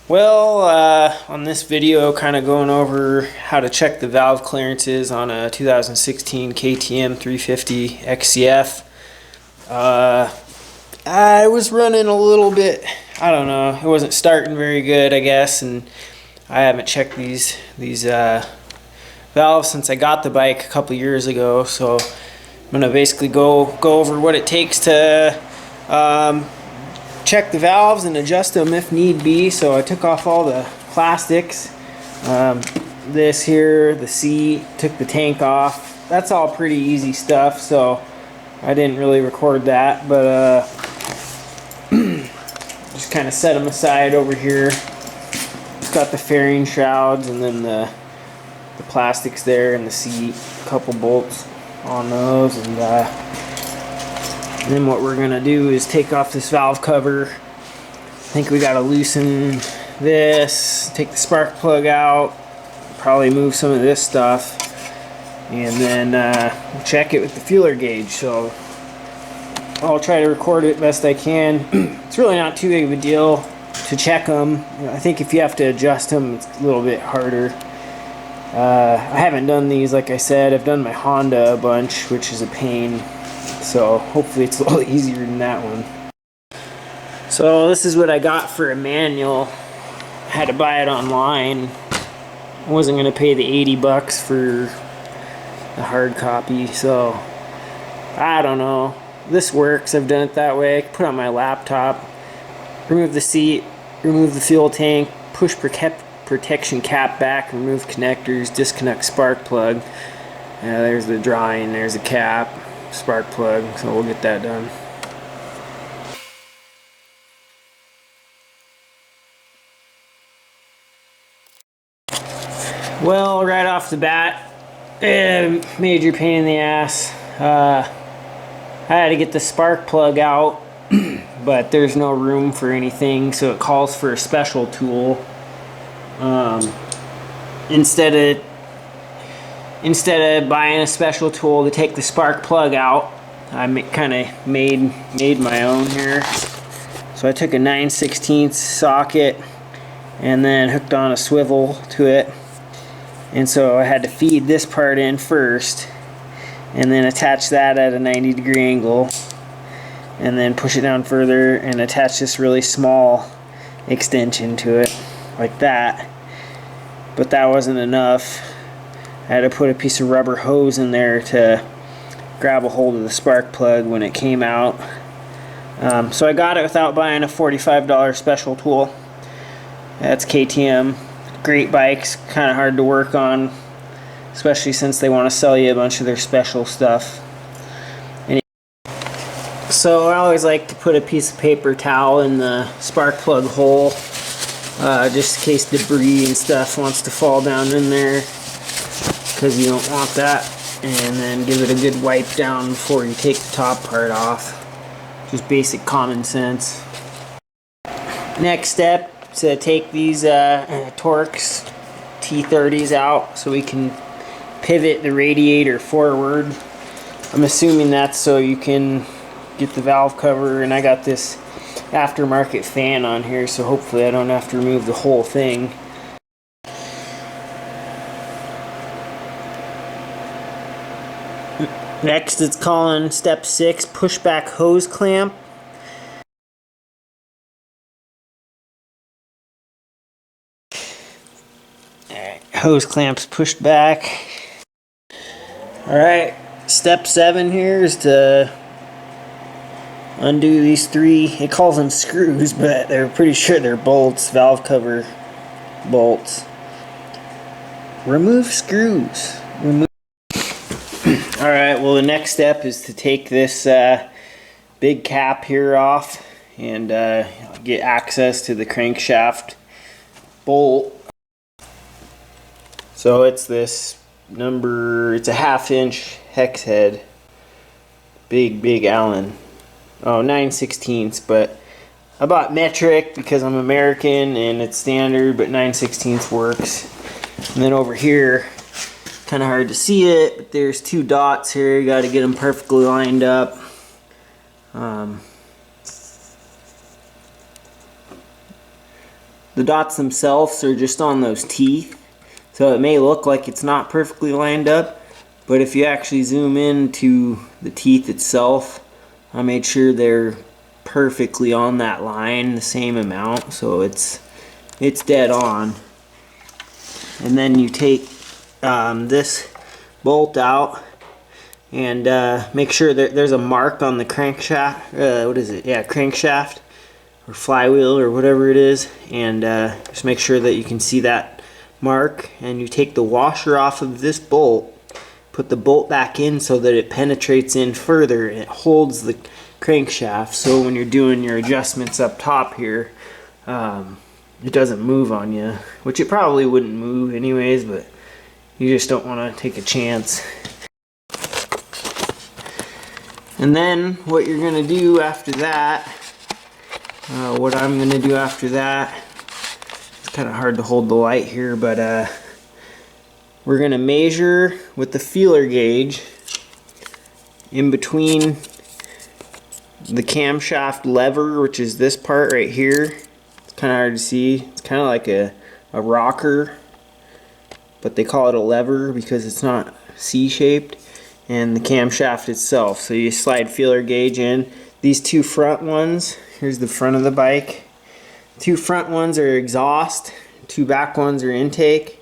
Well, on this video, kind of going over how to check the valve clearances on a 2016 KTM 350 XCF. I was running a little bit, I don't know, it wasn't starting very good, I guess, and I haven't checked these valves since I got the bike a couple years ago, so I'm going to basically go over what it takes to check the valves and adjust them if need be. So I took off all the plastics, this here, the seat, took the tank off. That's all pretty easy stuff, so I didn't really record that, but just kind of set them aside over here. It's got the fairing shrouds and then the plastics there and the seat, a couple bolts on those, and then what we're gonna do is take off this valve cover. I think we gotta loosen this, take the spark plug out, probably move some of this stuff, and then check it with the feeler gauge. So I'll try to record it best I can. It's really not too big of a deal to check them. I think if you have to adjust them, it's a little bit harder. I haven't done these, like I said. I've done my Honda a bunch, which is a pain. So hopefully it's a little easier than that one. So this is what I got for a manual. I had to buy it online. I wasn't going to pay the 80 bucks for the hard copy, so I don't know. This works. I've done it that way. I can put it on my laptop, remove the seat, remove the fuel tank, push protection cap back, remove connectors, disconnect spark plug. There's the drawing, there's the cap, spark plug, so we'll get that done. Well, right off the bat, major pain in the ass. I had to get the spark plug out, but there's no room for anything, so it calls for a special tool. Instead of buying a special tool to take the spark plug out, I kind of made my own here. So I took a 9/16 socket and then hooked on a swivel to it, and so I had to feed this part in first and then attach that at a 90-degree angle, and then push it down further and attach this really small extension to it like that. But that wasn't enough. I had to put a piece of rubber hose in there to grab a hold of the spark plug when it came out. So I got it without buying a $45 special tool. That's KTM. Great bikes, kind of hard to work on, especially since they want to sell you a bunch of their special stuff. So I always like to put a piece of paper towel in the spark plug hole, just in case debris and stuff wants to fall down in there, because you don't want that. And then give it a good wipe down before you take the top part off. Just basic common sense. Next step is to take these Torx T30s out so we can pivot the radiator forward. I'm assuming that's so you can get the valve cover, and I got this aftermarket fan on here, so hopefully I don't have to remove the whole thing. Next, it's calling step 6, pushback hose clamp. Alright, hose clamps pushed back. Alright, step 7 here is to undo these 3, it calls them screws, but they're pretty sure they're bolts, valve cover bolts. Remove screws. Alright, well the next step is to take this big cap here off and get access to the crankshaft bolt. So it's this it's a 1/2-inch hex head, big Allen. Oh, 9/16, but I bought metric because I'm American and it's standard, but 9/16 works. And then over here, kind of hard to see it, but there's 2 dots here. You got to get them perfectly lined up. The dots themselves are just on those teeth, so it may look like it's not perfectly lined up, but if you actually zoom into the teeth itself, I made sure they're perfectly on that line, the same amount, so it's dead on. And then you take this bolt out and make sure that there's a mark on the crankshaft. What is it? Yeah, crankshaft or flywheel or whatever it is, and just make sure that you can see that mark. And you take the washer off of this bolt, put the bolt back in so that it penetrates in further and it holds the crankshaft, so when you're doing your adjustments up top here, it doesn't move on you, which it probably wouldn't move anyways, but you just don't want to take a chance. And then what you're going to do after that, what I'm going to do after that, it's kind of hard to hold the light here, but we're going to measure with the feeler gauge in between the camshaft lever, which is this part right here. It's kind of hard to see. It's kind of like a rocker, but they call it a lever because it's not C-shaped, and the camshaft itself. So you slide feeler gauge in. These two front ones, here's the front of the bike. Two front ones are exhaust, two back ones are intake.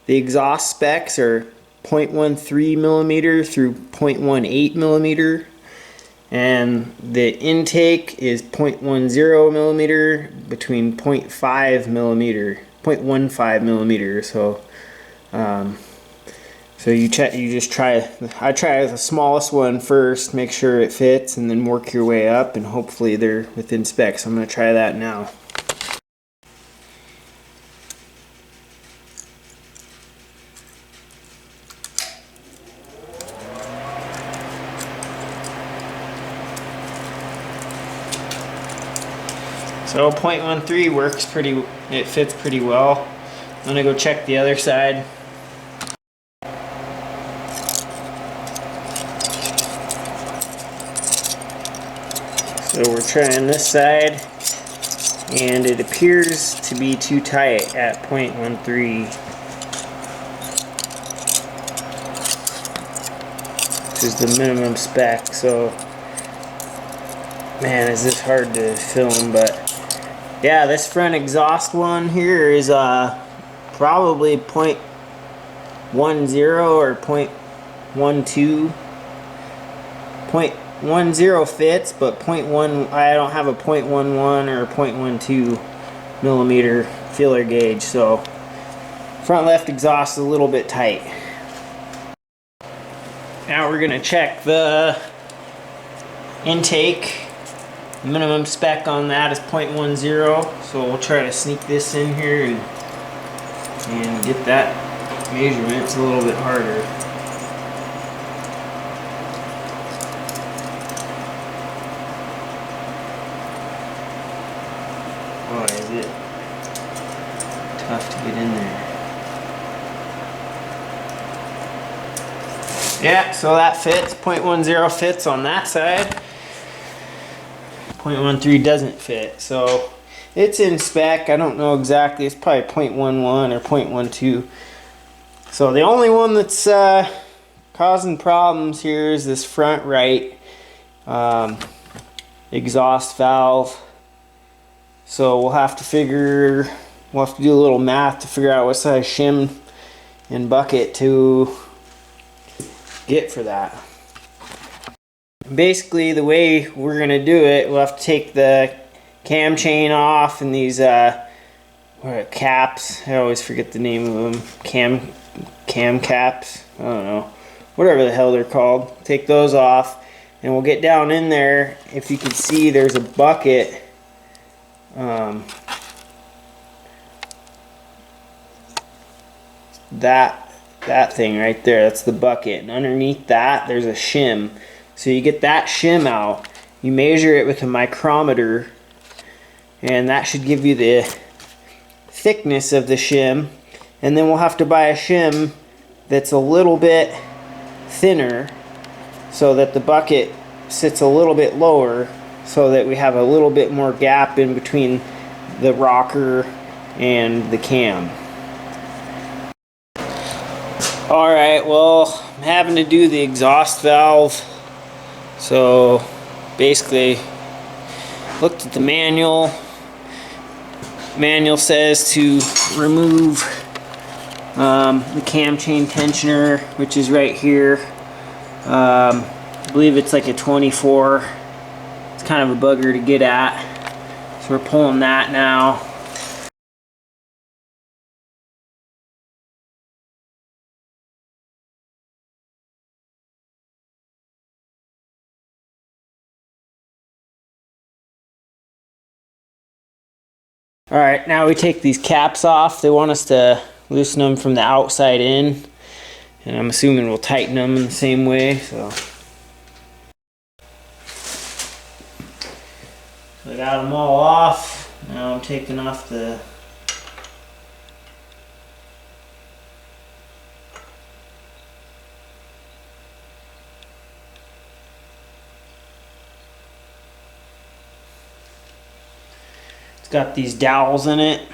The exhaust specs are 0.13 millimeter through 0.18 millimeter, and the intake is 0.10 millimeter between 0.15 millimeter. So you check. You just try. I try the smallest one first, make sure it fits, and then work your way up, and hopefully they're within specs. I'm going to try that now. So 0.13 works it fits pretty well. I'm gonna go check the other side. So we're trying this side, and it appears to be too tight at 0.13. Which is the minimum spec, so man, is this hard to film, but yeah, this front exhaust one here is probably 0.10 or 0.12. 0.10 fits, but 0.1, I don't have a 0.11 or a 0.12 millimeter feeler gauge, so front left exhaust is a little bit tight. Now we're gonna check the intake. Minimum spec on that is 0.10, so we'll try to sneak this in here and get that measurement. It's a little bit harder. Boy, is it tough to get in there. Yeah, so that fits. 0.10 fits on that side. 0.13 doesn't fit, so it's in spec. I don't know exactly. It's probably 0.11 or 0.12. So the only one that's causing problems here is this front right exhaust valve. So we'll have to do a little math to figure out what size shim and bucket to get for that. Basically, the way we're going to do it, we'll have to take the cam chain off and these caps. I always forget the name of them. Cam caps. I don't know. Whatever the hell they're called. Take those off, and we'll get down in there. If you can see, there's a bucket. That thing right there, that's the bucket, and underneath that there's a shim. So you get that shim out, you measure it with a micrometer, and that should give you the thickness of the shim. And then we'll have to buy a shim that's a little bit thinner so that the bucket sits a little bit lower, so that we have a little bit more gap in between the rocker and the cam. Alright, well, I'm having to do the exhaust valve. So basically, looked at the manual. Manual says to remove the cam chain tensioner, which is right here. I believe it's like a 24. It's kind of a bugger to get at. So we're pulling that now. Alright, now we take these caps off. They want us to loosen them from the outside in. And I'm assuming we'll tighten them in the same way. So I got them all off. Now I'm taking off the got these dowels in it.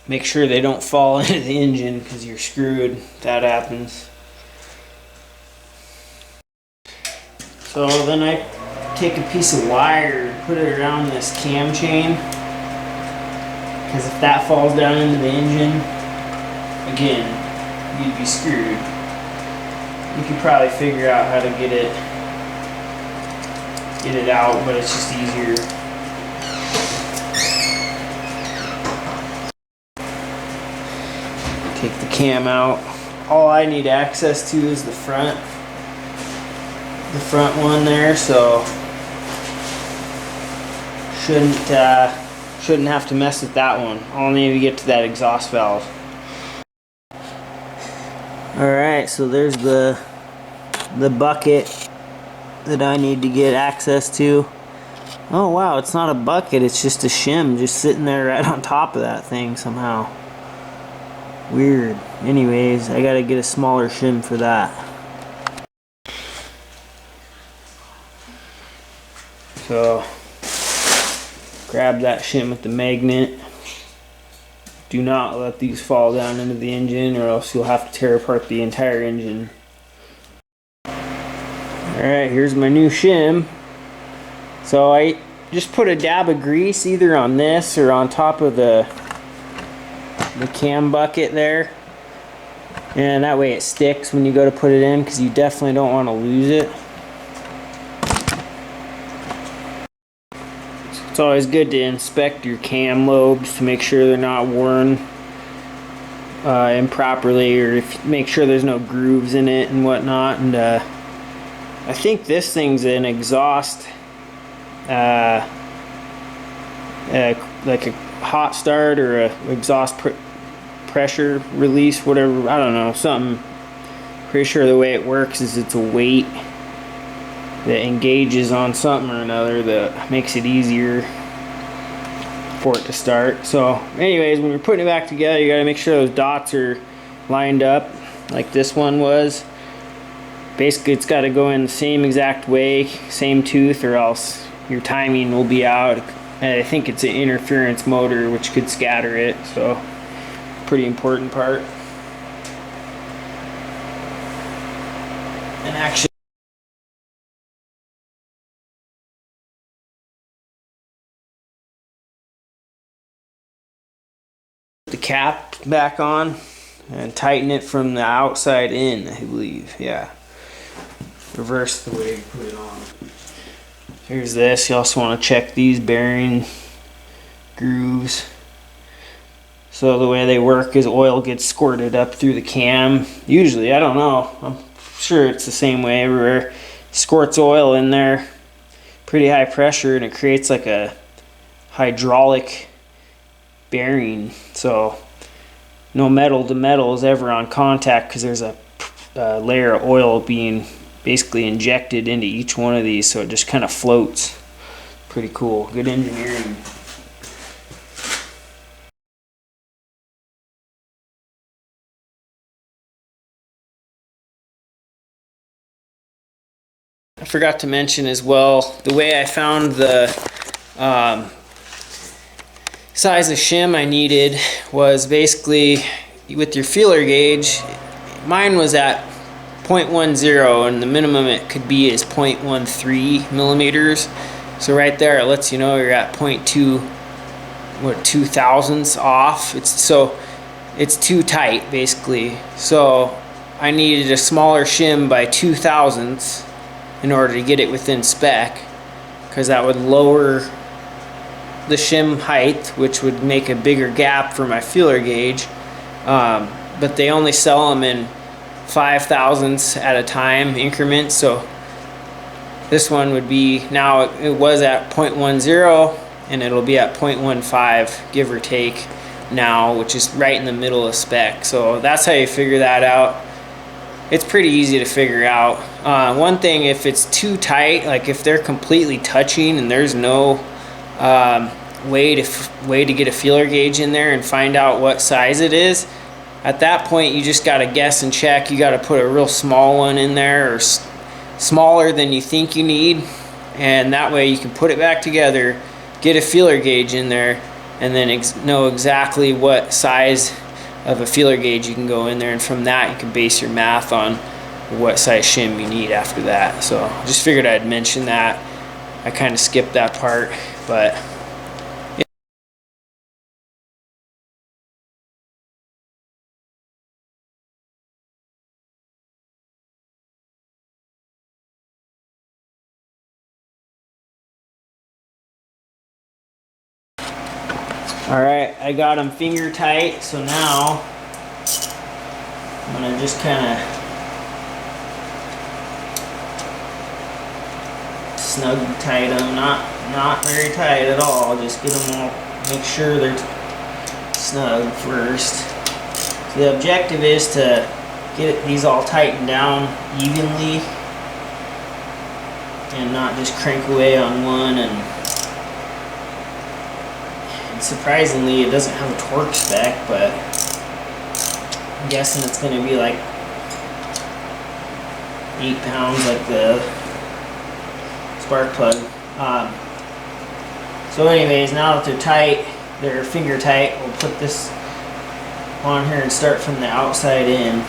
Make sure they don't fall into the engine because you're screwed if that happens. So then I take a piece of wire and put it around this cam chain, because if that falls down into the engine, again, you'd be screwed. You could probably figure out how to get it out, but it's just easier. Take the cam out. All I need access to is the front one there, so shouldn't have to mess with that one. I'll need to get to that exhaust valve. Alright, so there's the bucket that I need to get access to. Oh wow, it's not a bucket, it's just a shim just sitting there right on top of that thing somehow. Weird. Anyways, I gotta get a smaller shim for that. So, grab that shim with the magnet. Do not let these fall down into the engine, or else you'll have to tear apart the entire engine. Alright, here's my new shim. So I just put a dab of grease either on this or on top of the cam bucket there, and that way it sticks when you go to put it in, because you definitely don't want to lose it. So it's always good to inspect your cam lobes to make sure they're not worn improperly, or make sure there's no grooves in it and whatnot. And I think this thing's an exhaust like a hot start or a exhaust pressure release, whatever, I don't know, something. Pretty sure the way it works is it's a weight that engages on something or another that makes it easier for it to start. So anyways, when you're putting it back together, you got to make sure those dots are lined up like this one was. Basically it's got to go in the same exact way, same tooth, or else your timing will be out. And I think it's an interference motor which could scatter it, so pretty important part. And actually, the cap back on and tighten it from the outside in, I believe. Yeah, reverse the way you put it on. Here's this. You also want to check these bearing grooves. So the way they work is oil gets squirted up through the cam. Usually, I don't know, I'm sure it's the same way everywhere. Squirts oil in there, pretty high pressure, and it creates like a hydraulic bearing. So no metal to metal is ever on contact, because there's a layer of oil being basically injected into each one of these, so it just kind of floats. Pretty cool. Good engineering. I forgot to mention as well, the way I found the size of shim I needed was basically with your feeler gauge. Mine was at 0.10 and the minimum it could be is 0.13 millimeters. So right there it lets you know you're at 0.2, what, 2 thousandths off. It's too tight basically. So I needed a smaller shim by 2 thousandths in order to get it within spec, because that would lower the shim height, which would make a bigger gap for my feeler gauge. But they only sell them in 5 thousandths at a time increments. So this one would be, now it was at 0.10 and it'll be at 0.15 give or take now, which is right in the middle of spec. So that's how you figure that out. It's pretty easy to figure out. One thing, if it's too tight, like if they're completely touching and there's no way to get a feeler gauge in there and find out what size it is, at that point you just got to guess and check. You got to put a real small one in there, or smaller than you think you need, and that way you can put it back together, get a feeler gauge in there, and then know exactly what size of a feeler gauge you can go in there, and from that you can base your math on what size shim you need after that. So just figured I'd mention that. I kind of skipped that part, but yeah. Alright, I got them finger tight, so now I'm going to just kind of snug tight them, not very tight at all, just get them all, make sure they're snug first. So the objective is to get these all tightened down evenly and not just crank away on one. And surprisingly, it doesn't have a torque spec, but I'm guessing it's going to be like 8 pounds like the spark plug. So anyways, now that they're tight, they're finger tight, we'll put this on here and start from the outside in.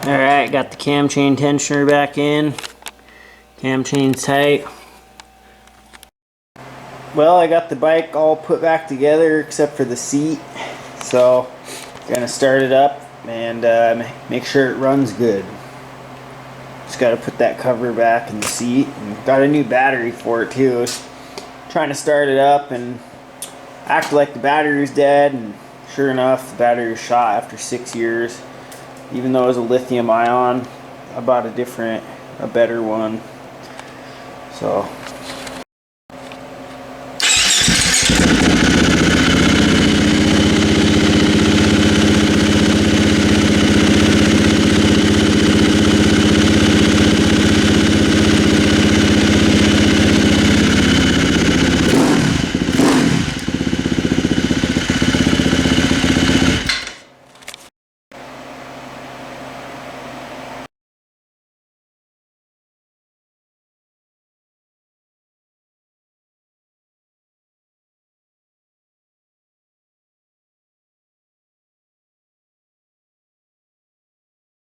Alright, got the cam chain tensioner back in. Cam chain's tight. Well, I got the bike all put back together except for the seat. So, gonna start it up and make sure it runs good. Just gotta put that cover back in the seat. And got a new battery for it too. Trying to start it up and act like the battery was dead, and sure enough, the battery was shot after 6 years. Even though it was a lithium ion, I bought a better one. So